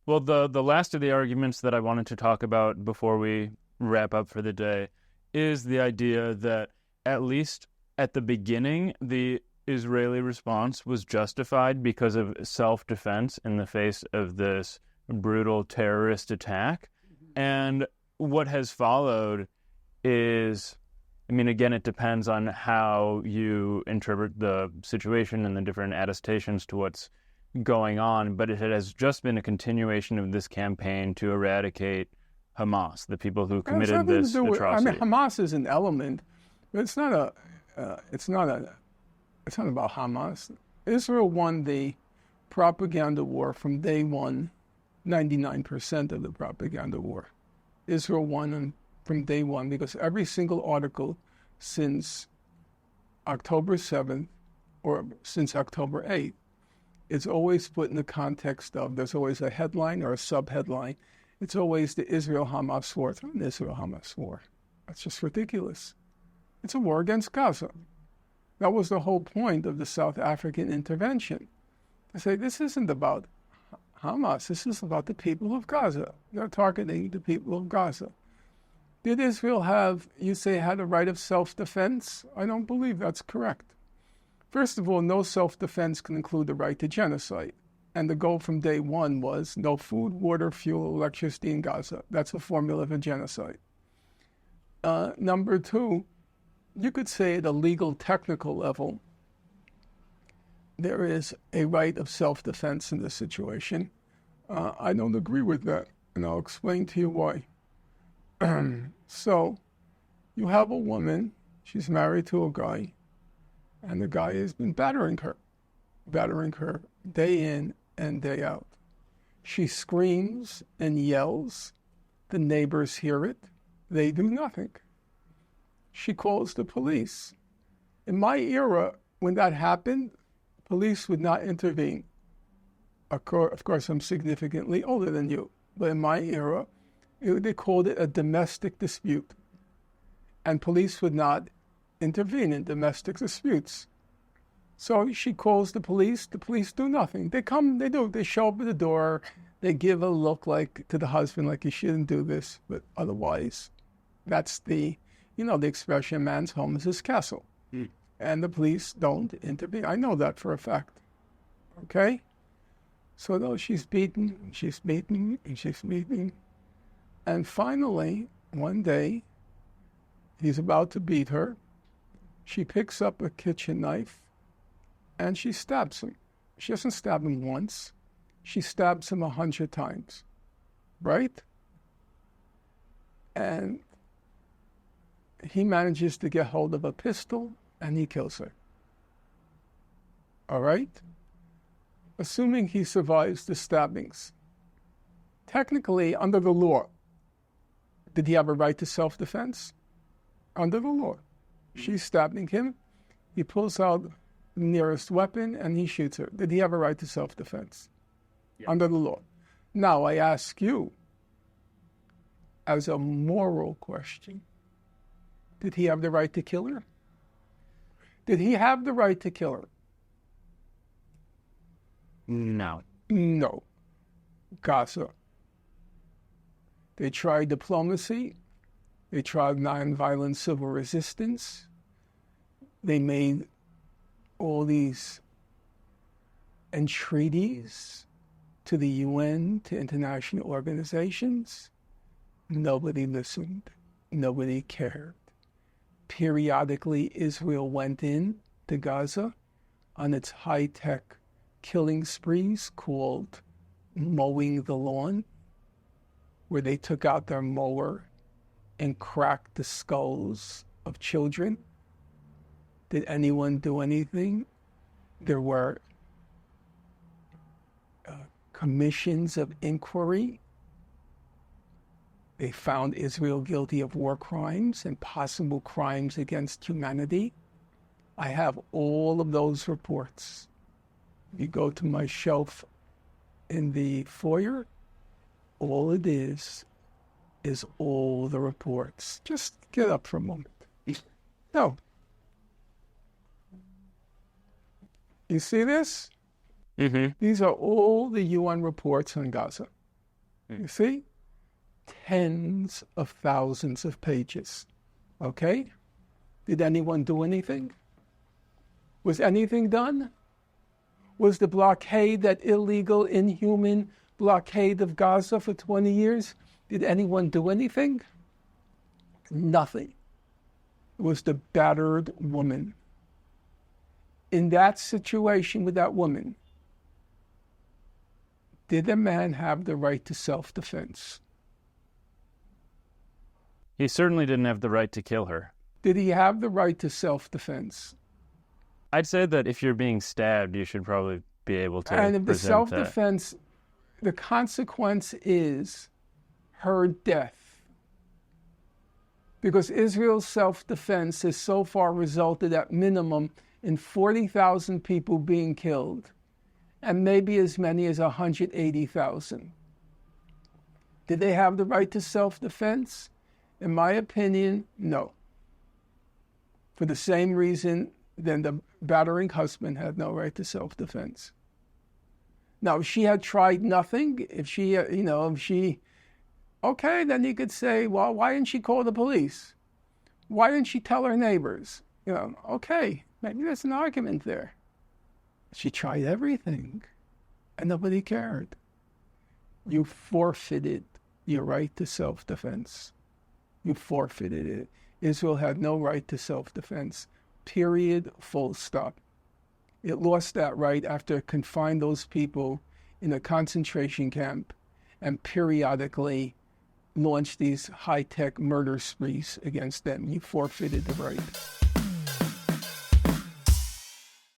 Well, the last of the arguments that I wanted to talk about before we wrap up for the day is the idea that, at least at the beginning, the Israeli response was justified because of self-defense in the face of this brutal terrorist attack. And what has followed is, I mean, again, it depends on how you interpret the situation and the different attestations to what's going on, but it has just been a continuation of this campaign to eradicate Hamas, the people who committed this atrocity. I mean, Hamas is an element, but it's not about Hamas. Israel won the propaganda war from day one, 99% of the propaganda war. Israel won from day one because every single article since October 7th or since October 8th, it's always put in the context of, there's always a headline or a sub-headline. It's always the Israel-Hamas war. It's not an Israel-Hamas war. That's just ridiculous. It's a war against Gaza. That was the whole point of the South African intervention. To say, this isn't about Hamas. This is about the people of Gaza. They're targeting the people of Gaza. Did Israel had a right of self-defense? I don't believe that's correct. First of all, no self-defense can include the right to genocide. And the goal from day one was no food, water, fuel, electricity in Gaza. That's a formula for genocide. Number two, you could say at a legal technical level, there is a right of self-defense in this situation. I don't agree with that, and I'll explain to you why. So, you have a woman, she's married to a guy, and the guy has been battering her day in and day out. She screams and yells. The neighbors hear it. They do nothing. She calls the police. In my era, when that happened, police would not intervene. Of course, I'm significantly older than you, but in my era, they called it a domestic dispute. And police would not intervene in domestic disputes. So she calls the police do nothing. They come, they show up at the door, they give a look like to the husband like you shouldn't do this, but otherwise, that's the expression, man's home is his castle. And the police don't intervene. I know that for a fact. Okay? So though she's beaten, and finally, one day, he's about to beat her. She picks up a kitchen knife and she stabs him. She doesn't stab him once. She stabs him 100 times. Right? And he manages to get hold of a pistol and he kills her. All right? Assuming he survives the stabbings. Technically, under the law, did he have a right to self-defense? Under the law. She's stabbing him. He pulls out the nearest weapon and he shoots her. Did he have a right to self-defense? Yeah. Under the law. Now, I ask you, as a moral question, did he have the right to kill her? Did he have the right to kill her? No. No. Gaza. They tried diplomacy. They tried nonviolent civil resistance. They made all these entreaties to the UN, to international organizations. Nobody listened. Nobody cared. Periodically, Israel went in to Gaza on its high-tech killing sprees called mowing the lawn, where they took out their mower and cracked the skulls of children. Did anyone do anything? There were commissions of inquiry. They found Israel guilty of war crimes and possible crimes against humanity. I have all of those reports. You go to my shelf in the foyer, all it is all the reports. Just get up for a moment. No. You see this? Mm-hmm. These are all the UN reports on Gaza. You see? Tens of thousands of pages. Okay? Did anyone do anything? Was anything done? Was the blockade, that illegal, inhuman blockade of Gaza for 20 years, did anyone do anything? Nothing. It was the battered woman. In that situation with that woman, did a man have the right to self-defense? He certainly didn't have the right to kill her. Did he have the right to self-defense? I'd say that if you're being stabbed, you should probably be able to And if the present self-defense, the consequence is her death. Because Israel's self-defense has so far resulted at minimum in 40,000 people being killed and maybe as many as 180,000. Did they have the right to self-defense? In my opinion, no. For the same reason then the battering husband had no right to self-defense. Now, if she had tried nothing, okay, then you could say, well, why didn't she call the police? Why didn't she tell her neighbors? Okay, maybe there's an argument there. She tried everything, and nobody cared. You forfeited your right to self-defense. You forfeited it. Israel had no right to self-defense. Period, full stop. It lost that right after it confined those people in a concentration camp and periodically launched these high-tech murder sprees against them. You forfeited the right.